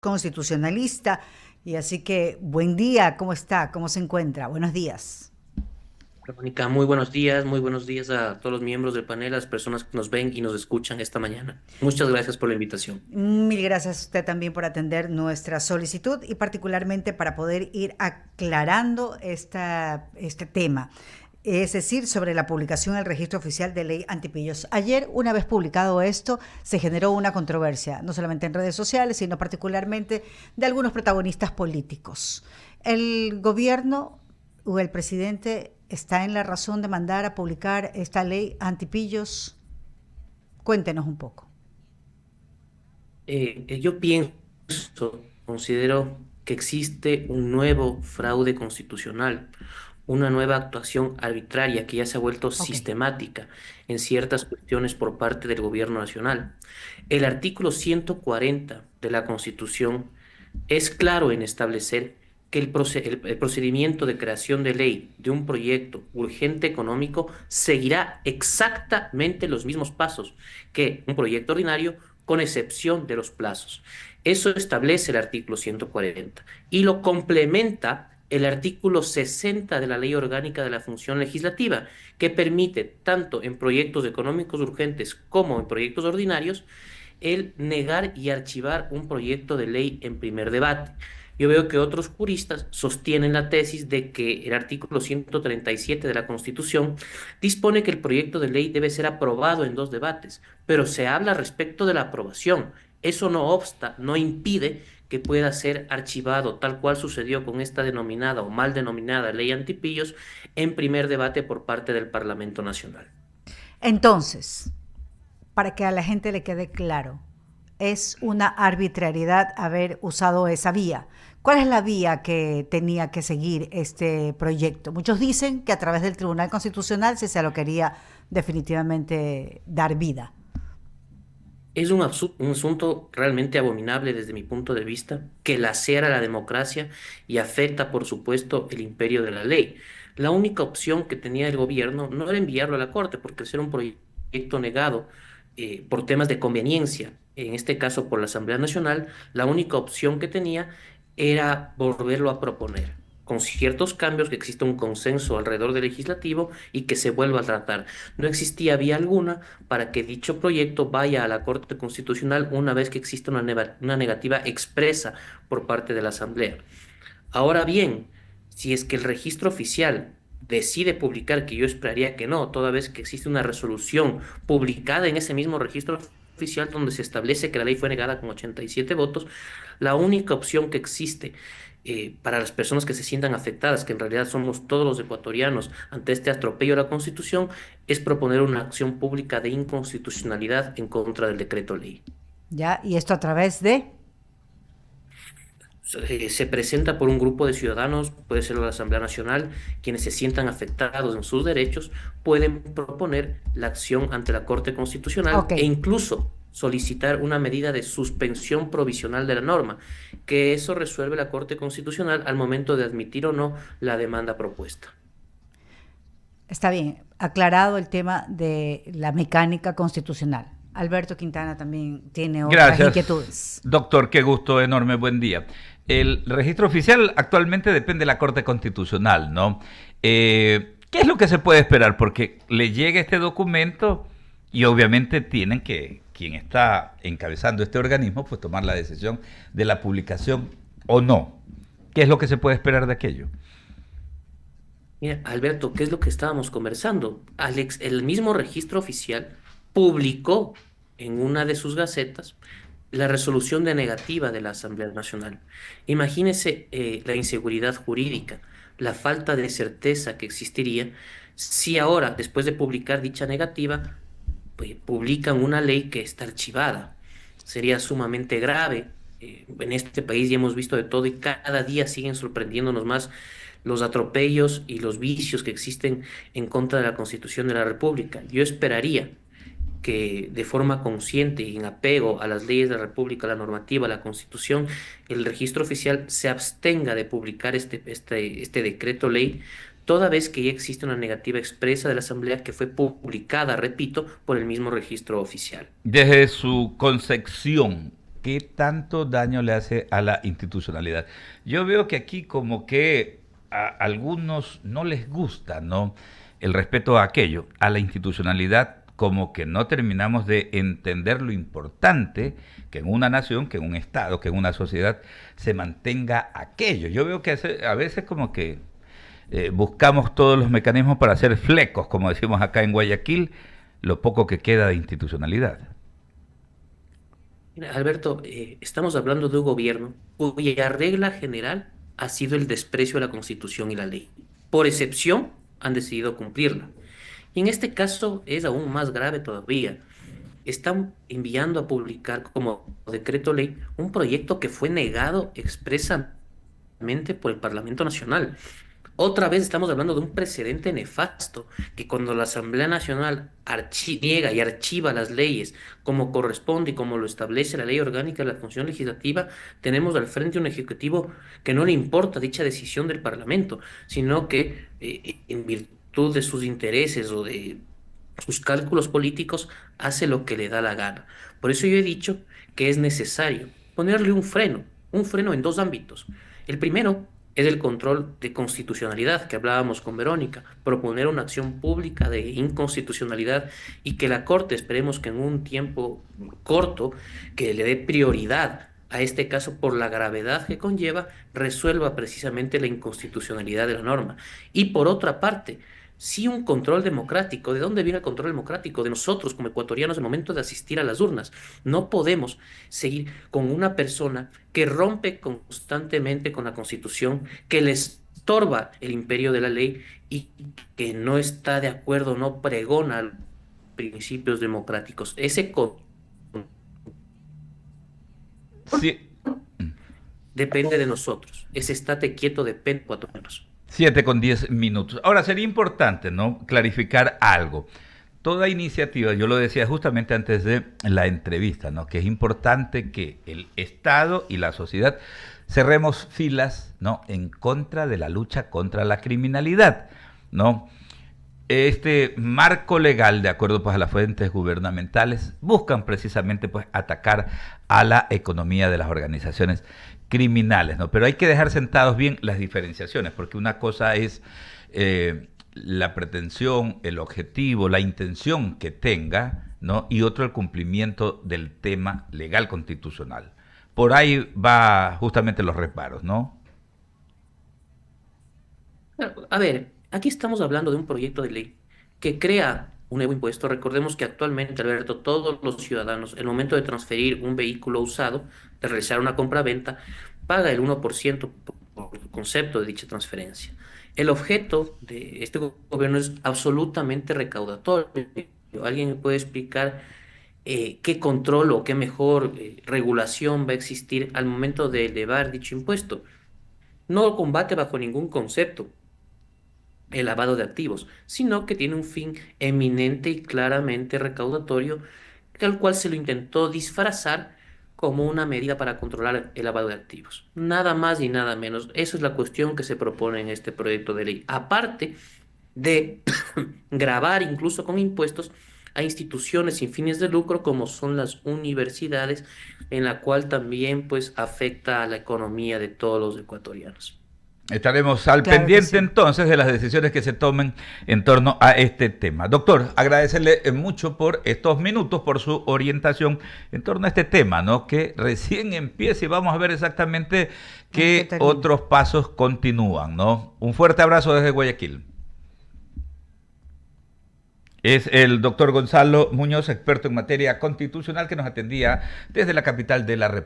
constitucionalista. Y así que, buen día, ¿cómo está? ¿Cómo se encuentra? Buenos días. Mónica, muy buenos días a todos los miembros del panel, a las personas que nos ven y nos escuchan esta mañana. Muchas gracias por la invitación. Mil gracias a usted también por atender nuestra solicitud y particularmente para poder ir aclarando este tema. Es decir, sobre la publicación del registro oficial de ley antipillos. Ayer, una vez publicado esto, se generó una controversia, no solamente en redes sociales, sino particularmente de algunos protagonistas políticos. El gobierno o el presidente está en la razón de mandar a publicar esta ley antipillos. Cuéntenos un poco. Yo pienso, considero que existe un nuevo fraude constitucional, una nueva actuación arbitraria que ya se ha vuelto Ok. sistemática en ciertas cuestiones por parte del gobierno nacional. El artículo 140 de la Constitución es claro en establecer que el procedimiento de creación de ley de un proyecto urgente económico seguirá exactamente los mismos pasos que un proyecto ordinario, con excepción de los plazos. Eso establece el artículo 140 y lo complementa el artículo 60 de la Ley Orgánica de la Función Legislativa, que permite, tanto en proyectos económicos urgentes como en proyectos ordinarios, el negar y archivar un proyecto de ley en primer debate. Yo veo que otros juristas sostienen la tesis de que el artículo 137 de la Constitución dispone que el proyecto de ley debe ser aprobado en dos debates, pero se habla respecto de la aprobación. Eso no obsta, no impide que pueda ser archivado, tal cual sucedió con esta denominada o mal denominada ley antipillos, en primer debate por parte del Parlamento Nacional. Entonces, para que a la gente le quede claro, es una arbitrariedad haber usado esa vía. ¿Cuál es la vía que tenía que seguir este proyecto? Muchos dicen que a través del Tribunal Constitucional si se lo quería definitivamente dar vida. Es un asunto realmente abominable desde mi punto de vista, que lacera la democracia y afecta, por supuesto, el imperio de la ley. La única opción que tenía el gobierno no era enviarlo a la Corte, porque al ser un proyecto negado por temas de conveniencia, en este caso por la Asamblea Nacional, la única opción que tenía era volverlo a proponer, con ciertos cambios, que exista un consenso alrededor del legislativo y que se vuelva a tratar. No existía vía alguna para que dicho proyecto vaya a la Corte Constitucional una vez que exista una negativa expresa por parte de la Asamblea. Ahora bien, si es que el registro oficial decide publicar, que yo esperaría que no, toda vez que existe una resolución publicada en ese mismo registro oficial donde se establece que la ley fue negada con 87 votos, la única opción que existe para las personas que se sientan afectadas, que en realidad somos todos los ecuatorianos, ante este atropello a la Constitución, es proponer una acción pública de inconstitucionalidad en contra del decreto ley. ¿Ya? Y esto a través de... Se presenta por un grupo de ciudadanos, puede ser la Asamblea Nacional, quienes se sientan afectados en sus derechos, pueden proponer la acción ante la Corte Constitucional Ok, e incluso solicitar una medida de suspensión provisional de la norma, que eso resuelve la Corte Constitucional al momento de admitir o no la demanda propuesta. está bien. Aclarado el tema de la mecánica constitucional. Alberto Quintana también tiene otras Gracias, inquietudes. doctor. Qué gusto enorme. Buen día. El registro oficial actualmente depende de la Corte Constitucional, ¿no? ¿Qué es lo que se puede esperar? Porque le llega este documento y obviamente tienen que, quien está encabezando este organismo, pues tomar la decisión de la publicación o no. ¿Qué es lo que se puede esperar de aquello? Mira, Alberto, ¿qué es lo que estábamos conversando? Alex, el mismo registro oficial publicó en una de sus gacetas la resolución de negativa de la Asamblea Nacional. Imagínese la inseguridad jurídica, la falta de certeza que existiría si ahora, después de publicar dicha negativa, pues, publican una ley que está archivada. Sería sumamente grave. En este país ya hemos visto de todo y cada día siguen sorprendiéndonos más los atropellos y los vicios que existen en contra de la Constitución de la República. Yo esperaría que de forma consciente y en apego a las leyes de la República, a la normativa, a la Constitución, el registro oficial se abstenga de publicar este decreto ley, toda vez que ya existe una negativa expresa de la Asamblea que fue publicada, repito, por el mismo registro oficial. Desde su concepción, ¿qué tanto daño le hace a la institucionalidad? Yo veo que aquí como que a algunos no les gusta, ¿no? El respeto a aquello, a la institucionalidad, como que no terminamos de entender lo importante que en una nación, que en un estado, que en una sociedad se mantenga aquello. Yo veo que a veces como que buscamos todos los mecanismos para hacer flecos, como decimos acá en Guayaquil, lo poco que queda de institucionalidad. Mira, Alberto, estamos hablando de un gobierno cuya regla general ha sido el desprecio a la Constitución y la ley. Por excepción, han decidido cumplirla. Y en este caso es aún más grave todavía. Están enviando a publicar como decreto ley un proyecto que fue negado expresamente por el Parlamento Nacional. Otra vez estamos hablando de un precedente nefasto, que cuando la Asamblea Nacional niega y archiva las leyes como corresponde y como lo establece la Ley Orgánica de la Función Legislativa, tenemos al frente un Ejecutivo que no le importa dicha decisión del Parlamento, sino que en virtud de sus intereses o de sus cálculos políticos hace lo que le da la gana. Por eso yo he dicho que es necesario ponerle un freno en dos ámbitos. El primero es el control de constitucionalidad que hablábamos con Verónica, proponer una acción pública de inconstitucionalidad y que la Corte, esperemos que en un tiempo corto, que le dé prioridad a este caso por la gravedad que conlleva, resuelva precisamente la inconstitucionalidad de la norma. Y por otra parte, sí un control democrático. ¿De dónde viene el control democrático? De nosotros como ecuatorianos al momento de asistir a las urnas. No podemos seguir con una persona que rompe constantemente con la Constitución, que les estorba el imperio de la ley y que no está de acuerdo, no pregona principios democráticos. Ese control Sí. depende de nosotros. Ese estate quieto depende de ecuatorianos. 7:10. Ahora, sería importante, ¿no?, clarificar algo. Toda iniciativa, yo lo decía justamente antes de la entrevista, ¿no?, que es importante que el Estado y la sociedad cerremos filas, ¿no?, en contra de la lucha contra la criminalidad, ¿no? Este marco legal, de acuerdo pues a las fuentes gubernamentales, buscan precisamente pues atacar a la economía de las organizaciones criminales, ¿no? Pero hay que dejar sentados bien las diferenciaciones, porque una cosa es la pretensión, el objetivo, la intención que tenga, ¿no? Y otro el cumplimiento del tema legal constitucional. Por ahí va justamente los reparos, ¿no? A ver, aquí estamos hablando de un proyecto de ley que crea un nuevo impuesto. Recordemos que actualmente, Alberto, todos los ciudadanos, el momento de transferir un vehículo usado, de realizar una compra-venta, paga el 1% por concepto de dicha transferencia. El objeto de este gobierno es absolutamente recaudatorio. ¿Alguien me puede explicar qué control o qué mejor regulación va a existir al momento de elevar dicho impuesto? No combate bajo ningún concepto el lavado de activos, sino que tiene un fin eminente y claramente recaudatorio, al cual se lo intentó disfrazar como una medida para controlar el lavado de activos. Nada más y nada menos. Esa es la cuestión que se propone en este proyecto de ley. Aparte de gravar incluso con impuestos a instituciones sin fines de lucro como son las universidades, en la cual también pues afecta a la economía de todos los ecuatorianos. Estaremos al Claro que pendiente sí. entonces de las decisiones que se tomen en torno a este tema. Doctor, agradecerle mucho por estos minutos, por su orientación en torno a este tema, ¿no?, que recién empieza y vamos a ver exactamente Qué qué terrible. otros pasos continúan, ¿no? Un fuerte abrazo desde Guayaquil. Es el doctor Gonzalo Muñoz, experto en materia constitucional, que nos atendía desde la capital de la República.